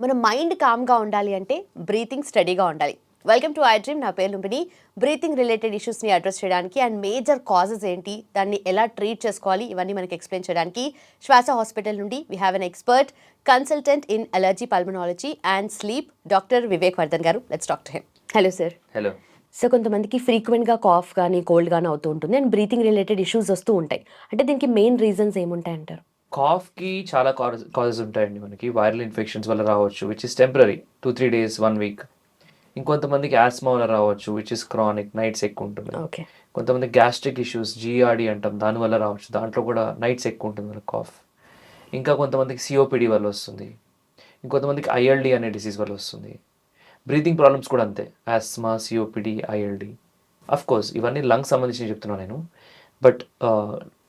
మన మైండ్ కామ్గా ఉండాలి అంటే బ్రీతింగ్ స్టడీగా ఉండాలి. Welcome to I dream. నా పేరు లుంబిని. బ్రీతింగ్ రిలేటెడ్ ఇష్యూస్ని అడ్రస్ చేయడానికి అండ్ మేజర్ కాజెస్ ఏంటి, దాన్ని ఎలా ట్రీట్ చేసుకోవాలి, ఇవన్నీ మనకి ఎక్స్ప్లెయిన్ చేయడానికి శ్వాస హాస్పిటల్ నుండి we have an expert consultant in allergy, pulmonology and sleep, doctor Vivek Vardhan garu. Let's talk to him. Hello sir. Hello. So కొంతమందికి ఫ్రీక్వెంట్గా కాఫ్ కానీ కోల్డ్ కానీ అవుతూ ఉంటుంది అండ్ బ్రీతింగ్ రిలేటెడ్ ఇష్యూస్ వస్తూ ఉంటాయి. అంటే దీనికి మెయిన్ రీజన్స్ ఏముంటాయి అంటారు? కాఫ్కి చాలా కాజెస్ ఉంటాయండి. మనకి వైరల్ ఇన్ఫెక్షన్స్ వల్ల రావచ్చు, which is temporary, 2-3 days 1 week. ఇంకొంతమందికి ఆస్మా వల్ల రావచ్చు, విచ్ ఇస్ క్రానిక్, నైట్స్ ఎక్కువ ఉంటుంది. ఓకే. కొంతమంది గ్యాస్ట్రిక్ ఇష్యూస్, జిఆర్డి అంటాం, దానివల్ల రావచ్చు, దాంట్లో కూడా నైట్స్ ఎక్కువ ఉంటుంది వాళ్ళకి కాఫ్. ఇంకా కొంతమందికి సిఓపిడి వల్ల వస్తుంది, ఇంకొంతమందికి ఐఎల్డి అనే డిసీజ్ వల్ల వస్తుంది. బ్రీతింగ్ ప్రాబ్లమ్స్ కూడా అంతే, asthma, COPD, ILD. Of course ఇవన్నీ లంగ్స్ సంబంధించి చెప్తున్నాను నేను. But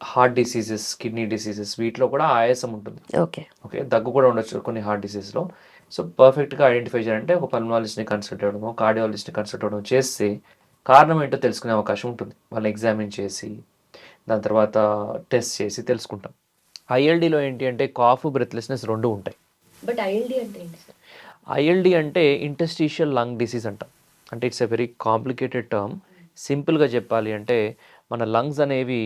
heart diseases, kidney diseases, వీటిలో కూడా ఆయాసం ఉంటుంది. ఓకే. దగ్గు కూడా ఉండొచ్చు కొన్ని హార్ట్ డిసీజ్లో. సో పర్ఫెక్ట్గా ఐడెంటిఫై చేయాలంటే ఒక పల్మనాలజిస్ట్ని కన్సల్ట్ అవ్వడమో, కార్డియాలజిస్ట్ని కన్సల్ట్ అవ్వడం చేస్తే కారణం ఏంటో తెలుసుకునే అవకాశం ఉంటుంది. వాళ్ళని ఎగ్జామిన్ చేసి దాని తర్వాత టెస్ట్ చేసి తెలుసుకుంటాం. ఐఎల్డీలో ఏంటి అంటే కాఫ్, బ్రెత్లెస్నెస్ రెండు ఉంటాయి. బట్ ఐఎల్డి అంటే ఏంటి సార్? ఐఎల్డి అంటే ఇంటర్స్టిషియల్ లంగ్ డిసీజ్ అంటాం. అంటే it's a very complicated term. సింపుల్గా చెప్పాలి అంటే మన లంగ్స్ అనేవి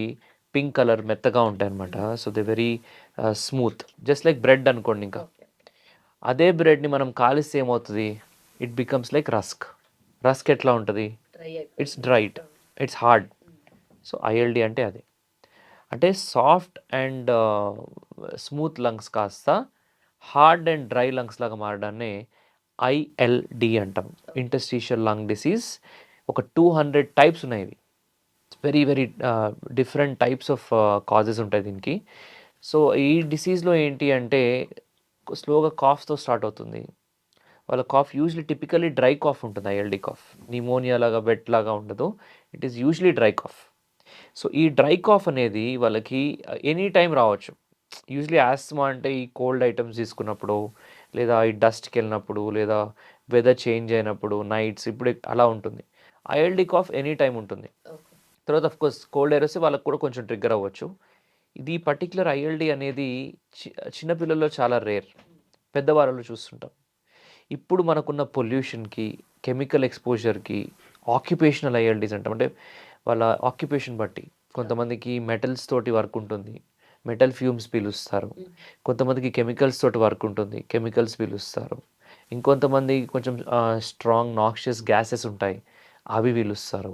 పింక్ కలర్ మెత్తగా ఉంటాయి అనమాట. So they very smooth, just like bread అనుకోండి. ఇంకా అదే బ్రెడ్ని మనం కాలిస్తే ఏమవుతుంది, it becomes like rusk. Rusk ఎట్లా ఉంటుంది, it's dried, it's hard. So ILD అంటే అదే. అంటే సాఫ్ట్ అండ్ స్మూత్ లంగ్స్ కాస్త హార్డ్ అండ్ డ్రై లంగ్స్ లాగా మారడాన్ని ఐఎల్డి అంటాం, ఇంటర్స్టిషియల్ లంగ్ డిసీజ్. ఒక 200 టైప్స్ ఉన్నాయి. ఇవి very very different types of causes ఉంటాయి దీనికి. సో ఈ డిసీజ్లో ఏంటి అంటే స్లోగా కాఫ్తో స్టార్ట్ అవుతుంది. వాళ్ళ cough usually typically dry cough ఉంటుంది. ఐఎల్డి కాఫ్ నిమోనియా లాగా, వెట్ లాగా ఉండదు. It is usually dry cough. So ఈ డ్రై కాఫ్ అనేది వాళ్ళకి ఎనీ టైం రావచ్చు. యూజువలీ ఆస్మా అంటే ఈ కోల్డ్ ఐటమ్స్ తీసుకున్నప్పుడు, లేదా ఈ డస్ట్కి వెళ్ళినప్పుడు, లేదా వెదర్ చేంజ్ అయినప్పుడు, నైట్స్, ఇప్పుడు అలా ఉంటుంది. ఐఎల్డి కాఫ్ ఎనీ టైం ఉంటుంది. తర్వాత ఆఫ్ కోర్స్ కోల్డ్ ఎయిర్ వస్తే వాళ్ళకి కూడా కొంచెం ట్రిగ్గర్ అవ్వచ్చు. ఇది పర్టికులర్ ఐఎల్డి అనేది చిన్నపిల్లల్లో చాలా రేర్, పెద్దవాళ్ళలో చూస్తుంటాం. ఇప్పుడు మనకున్న పొల్యూషన్కి, కెమికల్ ఎక్స్పోజర్కి, ఆక్యుపేషనల్ ఐఎల్డీస్ అంటాం. అంటే వాళ్ళ ఆక్యుపేషన్ బట్టి కొంతమందికి మెటల్స్ తోటి వర్క్ ఉంటుంది, మెటల్ ఫ్యూమ్స్ పీలుస్తారు. కొంతమందికి కెమికల్స్ తోటి వర్క్ ఉంటుంది, కెమికల్స్ పీలుస్తారు. ఇంకొంతమంది కొంచెం స్ట్రాంగ్ నాక్షియస్ గ్యాసెస్ ఉంటాయి, అవి పీలుస్తారు.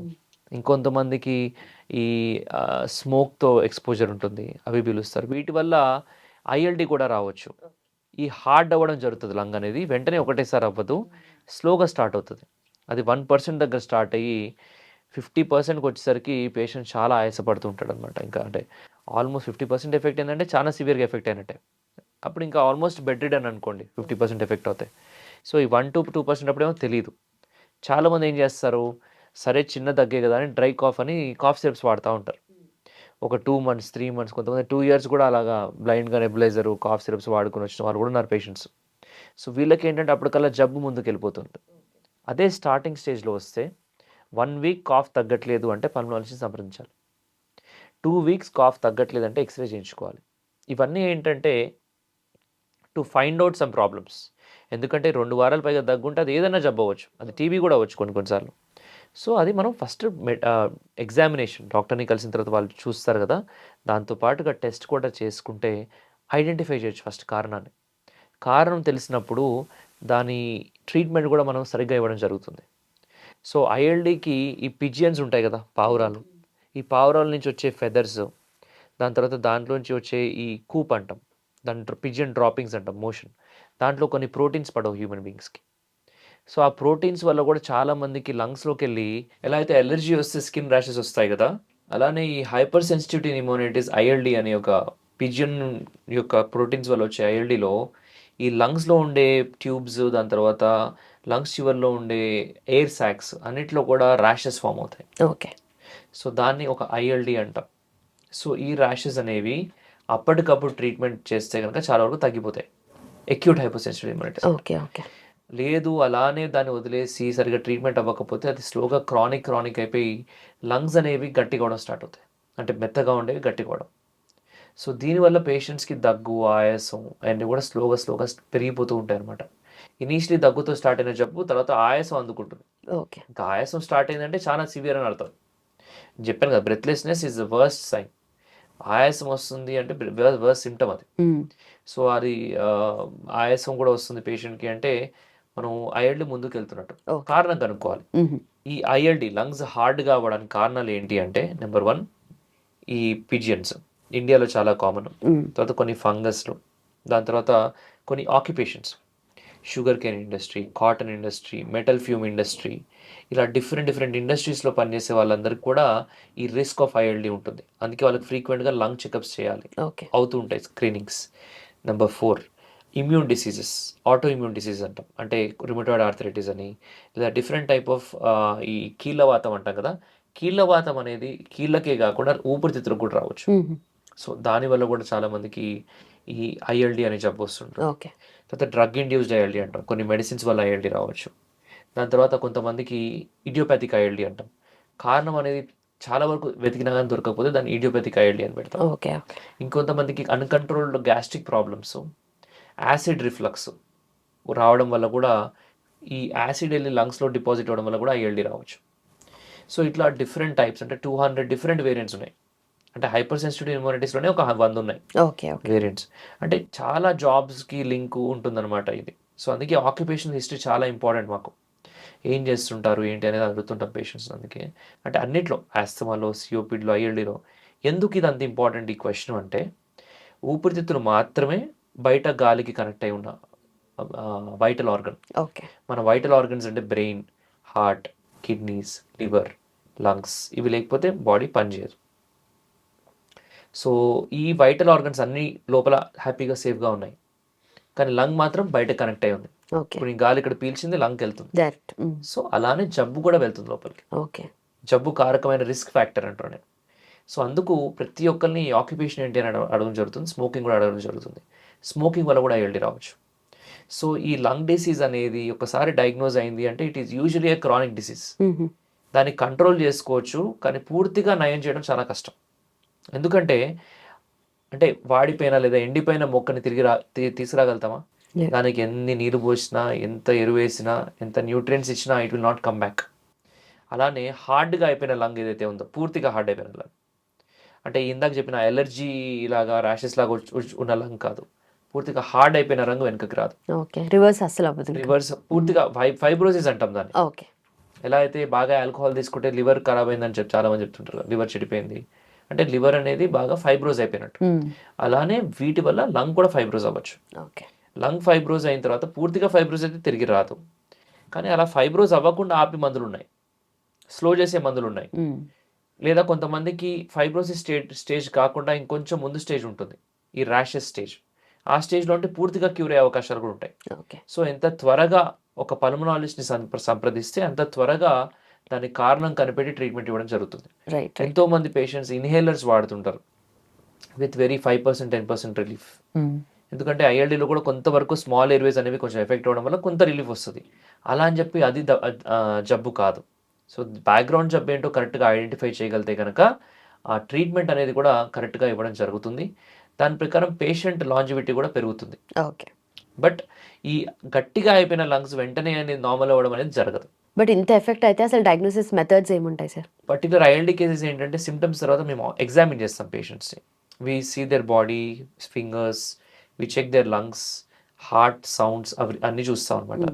ఇంకొంతమందికి ఈ స్మోక్తో ఎక్స్పోజర్ ఉంటుంది, అవి పీలుస్తారు. వీటి వల్ల ఐఎల్డి కూడా రావచ్చు. ఈ హార్డ్ అవ్వడం జరుగుతుంది లంగ్ అనేది, వెంటనే ఒకటేసారి అవ్వదు, స్లోగా స్టార్ట్ అవుతుంది. అది 1% దగ్గర స్టార్ట్ అయ్యి 50%కి వచ్చేసరికి పేషెంట్ చాలా ఆయాసపడుతూ ఉంటాడు అనమాట. ఇంకా అంటే ఆల్మోస్ట్ 50% ఎఫెక్ట్ ఏంటంటే చాలా సివియర్గా ఎఫెక్ట్ అయినట్టే. అప్పుడు ఇంకా ఆల్మోస్ట్ బెడ్ రిడన్ అనుకోండి, 50% ఎఫెక్ట్ అవుతాయి. సో ఈ 1-2% అప్పుడేమో తెలియదు. చాలామంది ఏం చేస్తారు, సరే చిన్న దగ్గే కదా అని డ్రై కాఫ్ అని కాఫ్ సిరప్స్ వాడుతూ ఉంటారు. ఒక 2 months 3 months, కొంతమంది 2 years కూడా అలాగా బ్లైండ్గా నెబులైజరు, కాఫ్ సిరప్స్ వాడుకొని వచ్చిన వాళ్ళు కూడా ఉన్నారు పేషెంట్స్. సో వీళ్ళకి ఏంటంటే అప్పటికల్లా జబ్బు ముందుకు వెళ్ళిపోతుంది. అదే స్టార్టింగ్ స్టేజ్లో వస్తే 1 week కాఫ్ తగ్గట్లేదు అంటే పల్మనాలజిస్ట్ని సంప్రదించాలి. 2 weeks కాఫ్ తగ్గట్లేదు అంటే ఎక్స్రే చేయించుకోవాలి. ఇవన్నీ ఏంటంటే to find out some problems. ఎందుకంటే 2 వారాల పైగా దగ్గుంటే అది ఏదైనా జబ్బు అవ్వచ్చు, అది టీబీ కూడా అవ్వచ్చు కొన్నిసార్లు. సో అది మనం ఫస్ట్ ఎగ్జామినేషన్, డాక్టర్ని కలిసిన తర్వాత వాళ్ళు చూస్తారు కదా, దాంతోపాటుగా టెస్ట్ కూడా చేసుకుంటే ఐడెంటిఫై చేయొచ్చు ఫస్ట్ కారణాన్ని. కారణం తెలిసినప్పుడు దాని ట్రీట్మెంట్ కూడా మనం సరిగ్గా ఇవ్వడం జరుగుతుంది. సో ఐఎల్డీకి ఈ పిజియన్స్ ఉంటాయి కదా, పావురాలు, ఈ పావురాల నుంచి వచ్చే ఫెదర్స్, దాని తర్వాత దాంట్లోంచి వచ్చే ఈ కూప్ అంటాం, దాని పిజియన్ డ్రాపింగ్స్ అంటాం, మోషన్, దాంట్లో కొన్ని ప్రోటీన్స్ పడవు హ్యూమన్ బీయింగ్స్కి. సో ఆ ప్రోటీన్స్ వల్ల కూడా చాలామందికి లంగ్స్లోకి వెళ్ళి, ఎలా అయితే ఎలర్జీ వస్తే స్కిన్ ర్యాషెస్ వస్తాయి కదా, అలానే ఈ హైపర్ సెన్సిటివిటీ న్యూమోనైటిస్, ఐఎల్డి అనే ఒక పిజియన్ యొక్క ప్రోటీన్స్ వల్ల వచ్చే ఐఎల్డిలో ఈ లంగ్స్లో ఉండే ట్యూబ్స్, దాని తర్వాత లంగ్స్ చివర్లో ఉండే ఎయిర్ సాక్స్ అన్నిట్లో కూడా ర్యాషెస్ ఫామ్ అవుతాయి. ఓకే. సో దాన్ని ఒక ఐఎల్డి అంటాం. సో ఈ ర్యాషెస్ అనేవి అప్పటికప్పుడు ట్రీట్మెంట్ చేస్తే కనుక చాలా వరకు తగ్గిపోతాయి. Acute hyper sensitive pneumonitis. Okay. Okay. లేదు అలానే దాన్ని వదిలేసి సరిగ్గా ట్రీట్మెంట్ అవ్వకపోతే అది స్లోగా క్రానిక్ అయిపోయి లంగ్స్ అనేవి గట్టిగా అవడం స్టార్ట్ అవుతాయి. అంటే మెత్తగా ఉండేవి గట్టిగా అవడం. సో దీనివల్ల పేషెంట్స్కి దగ్గు, ఆయాసం అన్నీ కూడా స్లోగా పెరిగిపోతూ ఉంటాయి అనమాట. ఇనీషియలీ దగ్గుతో స్టార్ట్ అయిన జబ్బు తర్వాత ఆయాసం అందుకుంటుంది. ఓకే. ఇంకా ఆయాసం స్టార్ట్ అయిందంటే చాలా సివియర్ అని అర్థం. చెప్పాను కదా, breathlessness is the worst sign. ఆయాసం వస్తుంది అంటే వర్స్ట్ సిమ్టమ్ అది. సో అది ఆయాసం కూడా వస్తుంది పేషెంట్కి అంటే మనం ఐఎల్డి ముందుకు వెళ్తున్నట్టు. కారణం కనుక్కోవాలి. ఈ ఐఎల్డి లంగ్స్ హార్డ్గా అవ్వడానికి కారణాలు ఏంటి అంటే, నెంబర్ 1 ఈ పిజియన్స్ ఇండియాలో చాలా కామన్. తర్వాత కొన్ని ఫంగస్లు, దాని తర్వాత కొన్ని occupations, sugar cane industry, cotton industry, metal fume industry, ఇలా డిఫరెంట్ ఇండస్ట్రీస్లో పనిచేసే వాళ్ళందరికీ కూడా ఈ రిస్క్ ఆఫ్ ఐఎల్డి ఉంటుంది. అందుకే వాళ్ళకి ఫ్రీక్వెంట్గా లంగ్ చెకప్స్ చేయాలి, అవుతూ ఉంటాయి screenings. Number 4 immune diseases, auto immune disease అంటాం. అంటే రుమటాయిడ్ ఆర్థరైటిస్ అని, లేదా డిఫరెంట్ టైప్ ఆఫ్ ఈ కీళ్ళవాతం అంటాం కదా. కీళ్ళవాతం అనేది కీళ్ళకే కాకుండా ఊపిరితిత్తులకు కూడా రావచ్చు. సో దానివల్ల కూడా చాలా మందికి ఈ ఐఎల్డి అనే జబ్బు వస్తుంటుంది. తర్వాత డ్రగ్ ఇండ్యూస్డ్ ఐఎల్డి అంటాం, కొన్ని మెడిసిన్స్ వల్ల ఐఎల్డి రావచ్చు. దాని తర్వాత కొంతమందికి ఇడియోపాథిక్ ఐఎల్డి అంటాం. కారణం అనేది చాలా వరకు వెతికినా కానీ దొరకకపోతే దాన్ని ఇడియోపాథిక్ ఐఎల్డి అని పెడతాం. ఇంకొంతమందికి uncontrolled gastric problems, acid reflux రావడం వల్ల కూడా, ఈ యాసిడ్ వెళ్ళి లంగ్స్లో డిపాజిట్ అవ్వడం వల్ల కూడా ఐఎల్డి రావచ్చు. సో ఇట్లా డిఫరెంట్ టైప్స్, అంటే 200 డిఫరెంట్ వేరియంట్స్ ఉన్నాయి. అంటే హైపర్ సెన్సిటివ్ ఇమ్యూనిటీస్లోనే ఒక 100 ఉన్నాయి వేరియంట్స్. అంటే చాలా జాబ్స్కి లింక్ ఉంటుందన్నమాట ఇది. సో అందుకే ఆక్యుపేషనల్ హిస్టరీ చాలా ఇంపార్టెంట్ మాకు. ఏం చేస్తుంటారు ఏంటి అనేది అడుగుతుంటాం పేషెంట్స్. అందుకే అంటే అన్నిట్లో, ఆస్తమాలో, సిఓపిడిలో, ఐఎల్డిలో ఎందుకు ఇది అంత ఇంపార్టెంట్ ఈ క్వశ్చన్ అంటే, ఊపిరితిత్తులు మాత్రమే బయట గాలికి కనెక్ట్ అయి ఉన్న వైటల్ ఆర్గన్. మన వైటల్ ఆర్గన్స్ అంటే brain, heart, kidneys, liver, lungs, ఇవి లేకపోతే బాడీ పనిచేయదు. సో ఈ వైటల్ ఆర్గన్స్ అన్ని లోపల హ్యాపీగా సేఫ్గా ఉన్నాయి, కానీ లంగ్ మాత్రం బయట కనెక్ట్ అయి ఉంది. ఇప్పుడు ఈ గాలి ఇక్కడ పీల్చింది లంగ్కి వెళ్తుంది. సో అలానే జబ్బు కూడా వెళ్తుంది లోపలికి. జబ్బు కారకమైన రిస్క్ ఫ్యాక్టర్ అంటారు నేను. సో అందుకు ప్రతి ఒక్కరిని ఆక్యుపేషన్ ఏంటి అని అడగడం జరుగుతుంది, స్మోకింగ్ కూడా అడగడం జరుగుతుంది. స్మోకింగ్ వల్ల కూడా ఐఎల్డి రావచ్చు. సో ఈ లంగ్ డిసీజ్ అనేది ఒకసారి డయాగ్నోజ్ అయింది అంటే it is usually A chronic disease. దాన్ని కంట్రోల్ చేసుకోవచ్చు, కానీ పూర్తిగా నయం చేయడం చాలా కష్టం. ఎందుకంటే అంటే వాడిపోయిన లేదా ఎండిపోయిన మొక్కని తీసుకురాగలుగుతామా? దానికి ఎన్ని నీరు పోసినా, ఎంత ఎరువు వేసినా, ఎంత న్యూట్రియంట్స్ ఇచ్చినా it will not come back. అలానే హార్డ్గా అయిపోయిన లంగ్ ఏదైతే ఉందో, పూర్తిగా హార్డ్ అయిపోయిన లంగ్, అంటే ఇందాక చెప్పిన ఎలర్జీ లాగా, ర్యాషెస్ లాగా ఉన్న లంగ్ కాదు, పూర్తిగా హార్డ్ అయిపోయిన రంగు వెనకకి రాదు. రివర్స్ పూర్తిగా ఫైబ్రోసిస్ అంటాం దాన్ని. ఎలా అయితే బాగా ఆల్కహాల్ తీసుకుంటే లివర్ ఖరాబ్ అయిందని చెప్పి చాలా మంది చెప్తుంటారు, లివర్ చెడిపోయింది అంటే లివర్ అనేది బాగా ఫైబ్రోజ్ అయిపోయినట్టు. అలానే వీటి వల్ల లంగ్ కూడా ఫైబ్రోజ్ అవ్వచ్చు. లంగ్ ఫైబ్రోజ్ అయిన తర్వాత పూర్తిగా ఫైబ్రోజ్ అయితే తిరిగి రాదు, కానీ అలా ఫైబ్రోజ్ అవ్వకుండా ఆపి మందులు ఉన్నాయి, స్లో చేసే మందులు ఉన్నాయి. లేదా కొంతమందికి ఫైబ్రోసిస్ స్టేజ్ కాకుండా ఇంకొంచెం ముందు స్టేజ్ ఉంటుంది, ఈ ర్యాషెస్ స్టేజ్. ఆ స్టేజ్లో అంటే పూర్తిగా క్యూర్ అయ్యే అవకాశాలు కూడా ఉంటాయి. సో ఎంత త్వరగా ఒక పల్మనాలజిస్ట్ని సంప్రదిస్తే అంత త్వరగా దానికి కారణం కనిపెట్టి ట్రీట్మెంట్ ఇవ్వడం జరుగుతుంది. ఎంతో మంది పేషెంట్స్ ఇన్హేలర్స్ వాడుతుంటారు విత్ వెరీ 5%, 10% రిలీఫ్. ఎందుకంటే ఐఎల్డీలో కూడా కొంతవరకు స్మాల్ ఎయిర్వేస్ అనేవి కొంచెం ఎఫెక్ట్ అవ్వడం వల్ల కొంత రిలీఫ్ వస్తుంది. అలా అని చెప్పి అది జబ్బు కాదు. సో బ్యాక్గ్రౌండ్ జబ్బు ఏంటో కరెక్ట్గా ఐడెంటిఫై చేయగలిగితే కనుక ఆ ట్రీట్మెంట్ అనేది కూడా కరెక్ట్గా ఇవ్వడం జరుగుతుంది. దాని ప్రకారం పేషెంట్ లాంజివిటీ కూడా పెరుగుతుంది. బట్ ఈ గట్టిగా అయిపోయిన లంగ్స్ వెంటనే అనేది నార్మల్ అవ్వడం అనేది జరగదు. బట్ ఇంత ఎఫెక్ట్ అయితే అసలు డయాగ్నోసిస్ మెథడ్స్ ఏముంటాయి సార్? పర్టికులర్ ఐఎల్డీ కేసెస్ ఏంటంటే సిమ్టమ్స్ తర్వాత మేము ఎగ్జామిన్ చేస్తాం పేషెంట్స్ని. We see their body, fingers, we check their lungs, heart sounds, అవి అన్నీ చూస్తాం అనమాట.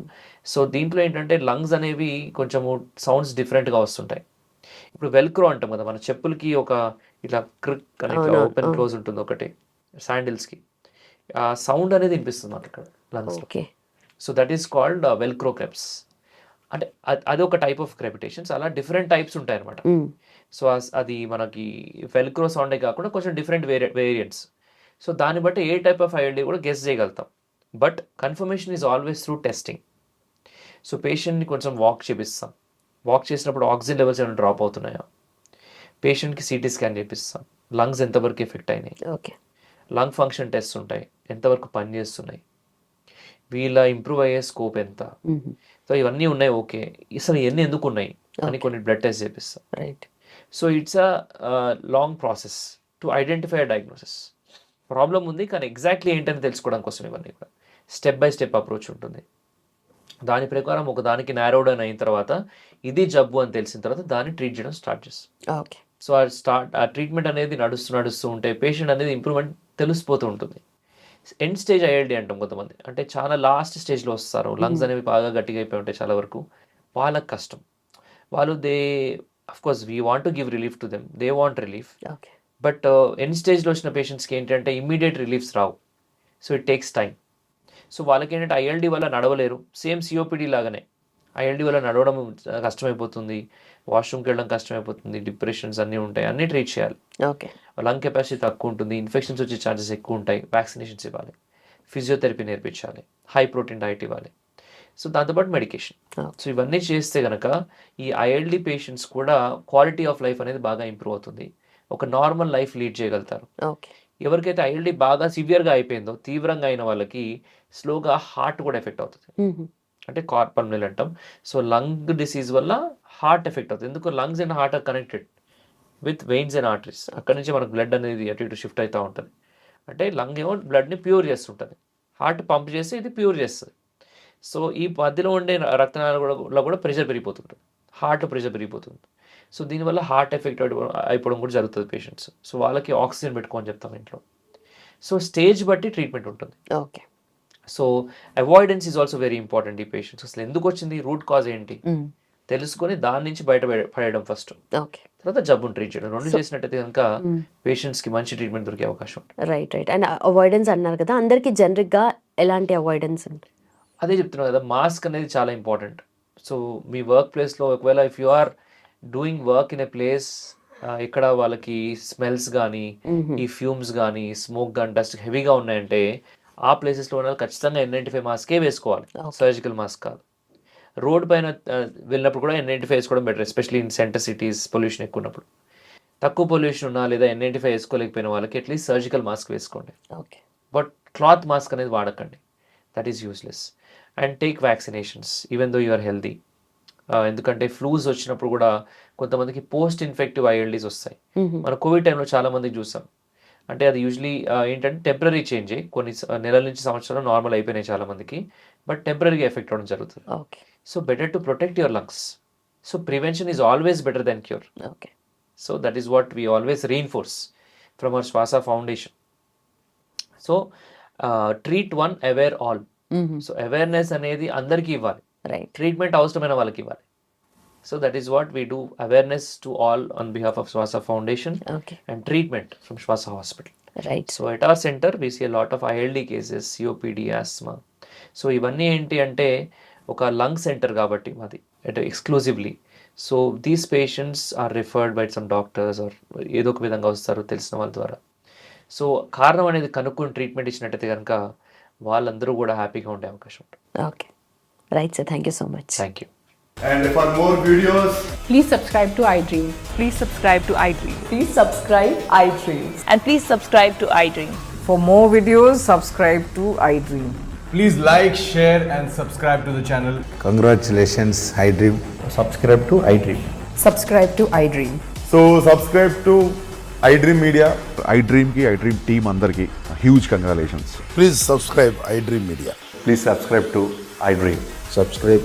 సో దీంట్లో ఏంటంటే లంగ్స్ అనేవి కొంచెము సౌండ్స్ డిఫరెంట్గా వస్తుంటాయి. ఇప్పుడు వెల్క్రో అంటాం కదా, మన చెప్పులకి ఒక ఇట్లా క్రిక్ అని ఇట్లా ఓపెన్ క్లోజ్ ఉంటుంది ఒకటి, శాండిల్స్కి ఆ సౌండ్ అనేది వినిపిస్తుంది మాకు ఇక్కడ లంగ్స్లో. So that is called velcro creps. అంటే అది ఒక టైప్ ఆఫ్ క్రెపిటేషన్స్. అలా డిఫరెంట్ టైప్స్ ఉంటాయి అనమాట. సో అది మనకి వెల్క్రో సౌండే కాకుండా కొంచెం డిఫరెంట్ వేరియంట్స్. సో దాన్ని బట్టి ఏ టైప్ ఆఫ్ ఐఎల్డీ కూడా గెస్ చేయగలుగుతాం. But confirmation is always through testing. So పేషెంట్ని కొంచెం వాక్ చేపిస్తాం. వాక్ చేసినప్పుడు ఆక్సిజన్ లెవెల్స్ ఏమైనా డ్రాప్ అవుతున్నాయా, పేషెంట్కి సిటీ స్కాన్ చేపిస్తాం, లంగ్స్ ఎంతవరకు ఎఫెక్ట్ అయినాయి, లంగ్ ఫంక్షన్ టెస్ట్ ఉంటాయి, ఎంతవరకు పనిచేస్తున్నాయి, వీళ్ళ ఇంప్రూవ్ అయ్యే స్కోప్ ఎంత. సో ఇవన్నీ ఉన్నాయి. ఓకే, అసలు ఇవన్నీ ఎందుకు ఉన్నాయి అని కొన్ని బ్లడ్ టెస్ట్ చేపిస్తాం. So it's a long process to identify a diagnosis. Problem ఉంది కానీ ఎగ్జాక్ట్లీ ఏంటని తెలుసుకోవడం కోసం ఇవన్నీ కూడా స్టెప్ బై స్టెప్ అప్రోచ్ ఉంటుంది. దాని ప్రకారం ఒక దానికి నారో డౌన్ అయిన తర్వాత ఇది జబ్బు అని తెలిసిన తర్వాత దాన్ని ట్రీట్ చేయడం స్టార్ట్ చేస్తాం. ఓకే. సో ఆ ట్రీట్మెంట్ అనేది నడుస్తూ ఉంటే పేషెంట్ అనేది ఇంప్రూవ్మెంట్ తెలిసిపోతూ ఉంటుంది. ఎండ్ స్టేజ్ ఐఎల్డి అంటాం కొంతమంది, అంటే చాలా లాస్ట్ స్టేజ్లో వస్తారు, లంగ్స్ అనేవి బాగా గట్టిగా అయిపోయి ఉంటాయి చాలా వరకు, వాళ్ళకి కష్టం. వాళ్ళు of course we want to give relief to them, they want relief, okay. But end స్టేజ్లో వచ్చిన పేషెంట్స్కి ఏంటంటే immediate reliefs Rao. So it takes time. So వాళ్ళకి ఏంటంటే ఐఎల్డి వల్ల నడవలేరు, సేమ్ సిఓపిడి లాగానే ఐఎల్డి వల్ల నడవడం కష్టమైపోతుంది, వాష్రూమ్కి వెళ్ళడం కష్టమైపోతుంది, డిప్రెషన్స్ అన్నీ ఉంటాయి, అన్నీ ట్రీట్ చేయాలి. ఓకే. లంగ్ కెపాసిటీ తక్కువ ఉంటుంది, ఇన్ఫెక్షన్స్ వచ్చే ఛాన్సెస్ ఎక్కువ ఉంటాయి, వ్యాక్సినేషన్స్ ఇవ్వాలి, ఫిజియోథెరపీ నేర్పించాలి, హై ప్రోటీన్ డైట్ ఇవ్వాలి, సో దాంతోపాటు మెడికేషన్. సో ఇవన్నీ చేస్తే కనుక ఈ ఐఎల్డి పేషెంట్స్ కూడా క్వాలిటీ ఆఫ్ లైఫ్ అనేది బాగా ఇంప్రూవ్ అవుతుంది, ఒక నార్మల్ లైఫ్ లీడ్ చేయగలుగుతారు. ఓకే. ఎవరికైతే ఐఎల్డి బాగా సివియర్గా అయిపోయిందో, తీవ్రంగా అయిన వాళ్ళకి స్లోగా హార్ట్ కూడా ఎఫెక్ట్ అవుతుంది, అంటే కార్పల్మనరీ అంటాం. సో లంగ్ డిసీజ్ వల్ల హార్ట్ ఎఫెక్ట్ అవుతుంది. ఎందుకు? Lungs and heart are connected with veins and arteries. అక్కడ నుంచి మనకు బ్లడ్ అనేది అటు ఇటు షిఫ్ట్ అవుతూ ఉంటుంది. అంటే లంగ్ ఏమో బ్లడ్ని ప్యూర్ చేస్తుంటుంది, హార్ట్ పంప్ చేసి ఇది ప్యూర్ చేస్తుంది. సో ఈ మధ్యలో ఉండే రక్తనాళాలలో కూడా ప్రెషర్ పెరిగిపోతుంటుంది, హార్ట్ ప్రెషర్ పెరిగిపోతుంది. సో దీనివల్ల హార్ట్ ఎఫెక్ట్ అయిపోవడం కూడా జరుగుతుంది పేషెంట్స్. సో వాళ్ళకి ఆక్సిజన్ పెట్టుకోని చెప్తాం ఇంట్లో. సో స్టేజ్ బట్టి ట్రీట్మెంట్ ఉంటుంది. Okay. So avoidance is also very important ఈ పేషెంట్స్. అసలు ఎందుకు వచ్చింది, రూట్ కాజ్ ఏంటి తెలుసుకొని దాని నుంచి బయట పడేయడం ఫస్ట్, తర్వాత జబ్బును ట్రీట్ చేయడం. రెండు చేసినట్టయితే కనుక పేషెంట్స్కి మంచి ట్రీట్మెంట్ దొరికే అవకాశం ఉంటుంది. రైట్. అండ్ అవాయిడెన్స్ అన్నారు కదా, అందరికి జనరిక్గా ఎలాంటి అవాయిడెన్స్ ఉంటుంది? అదే చెప్తున్నాను కదా, మాస్క్ అనేది చాలా ఇంపార్టెంట్. సో మీ వర్క్ ప్లేస్లో ఒకవేళ if you are doing work in a place ఇక్కడ వాళ్ళకి స్మెల్స్ కానీ ఈ ఫ్యూమ్స్ కానీ స్మోక్ కానీ డస్ట్ హెవీగా ఉన్నాయంటే ఆ ప్లేసెస్లో ఉన్న ఖచ్చితంగా N95 మాస్కే వేసుకోవాలి, సర్జికల్ మాస్క్ కాదు. రోడ్ పైన వెళ్ళినప్పుడు కూడా N95 వేసుకోవడం better, especially in center cities pollution ఎక్కువ ఉన్నప్పుడు. తక్కువ పొల్యూషన్ ఉన్నా లేదా N95 వేసుకోలేకపోయిన వాళ్ళకి అట్లీస్ట్ సర్జికల్ మాస్క్ వేసుకోండి. ఓకే. బట్ క్లాత్ మాస్క్ అనేది వాడకండి, that is useless. And take vaccinations even though you are healthy. ఎందుకంటే ఫ్లూస్ వచ్చినప్పుడు కూడా కొంతమందికి పోస్ట్ ఇన్ఫెక్టివ్ ఐఎల్డీస్ వస్తాయి. మన కోవిడ్ టైంలో చాలా మందికి చూసాం. అంటే అది యూజువలీ ఏంటంటే టెంపరీ చేంజ్, కొన్ని నెలల నుంచి సంవత్సరాలు నార్మల్ అయిపోయినాయి చాలా మందికి, బట్ టెంపరీగా ఎఫెక్ట్ అవ్వడం జరుగుతుంది. So better to protect your lungs. So prevention is always better than cure. Okay. So that is what we always reinforce from our Swasa foundation. So treat one, aware all. So awareness అనేది అందరికీ ఇవ్వాలి, treatment అవసరమైన వాళ్ళకి ఇవ్వాలి. So that is what we do, awareness to all on behalf of Shwasa Foundation, and treatment from Shwasa Hospital. Right. So at our center we see a lot of ILD cases, COPD, asthma. So ivanni enti ante oka lung center kabatti madi exclusively. So these patients are referred by some doctors or ఏదో ఒక విధంగా వస్తారు తెలిసిన వాళ్ళ ద్వారా. So కారణం అనేది కనుక్కొని ట్రీట్మెంట్ ఇచ్చినట్టయితే కనుక వాళ్ళందరూ కూడా హ్యాపీగా ఉండే అవకాశం ఉంటుంది. Okay. Right sir, thank you so much. Thank you. And for more videos, please subscribe to iDream. Please subscribe to iDream. Please subscribe iDream. And please subscribe to iDream. For more videos, subscribe to iDream. please like, share and subscribe to the channel. Congratulations, iDream. Subscribe to iDream. Subscribe to iDream. So subscribe to iDream Media. iDream ki iDream team andarki huge congratulations. Please subscribe iDream Media. Please subscribe to iDream. Subscribe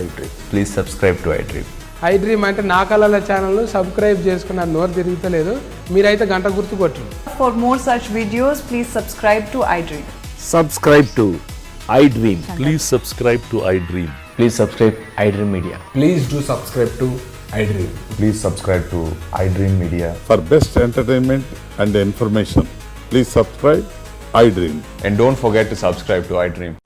iDream. Please subscribe to iDream. iDream అంటే నా కళల channel subscribe చేసుకున్న నోరు తిరుగుతలేదు, మీరైతే గంట గుర్తు కొట్టండి. For more such videos, please subscribe to iDream. Subscribe to iDream. Please subscribe to iDream. Please subscribe iDream Media. Please do subscribe to iDream. Please subscribe to iDream Media. For best entertainment and information, please subscribe iDream. And don't forget to subscribe to iDream.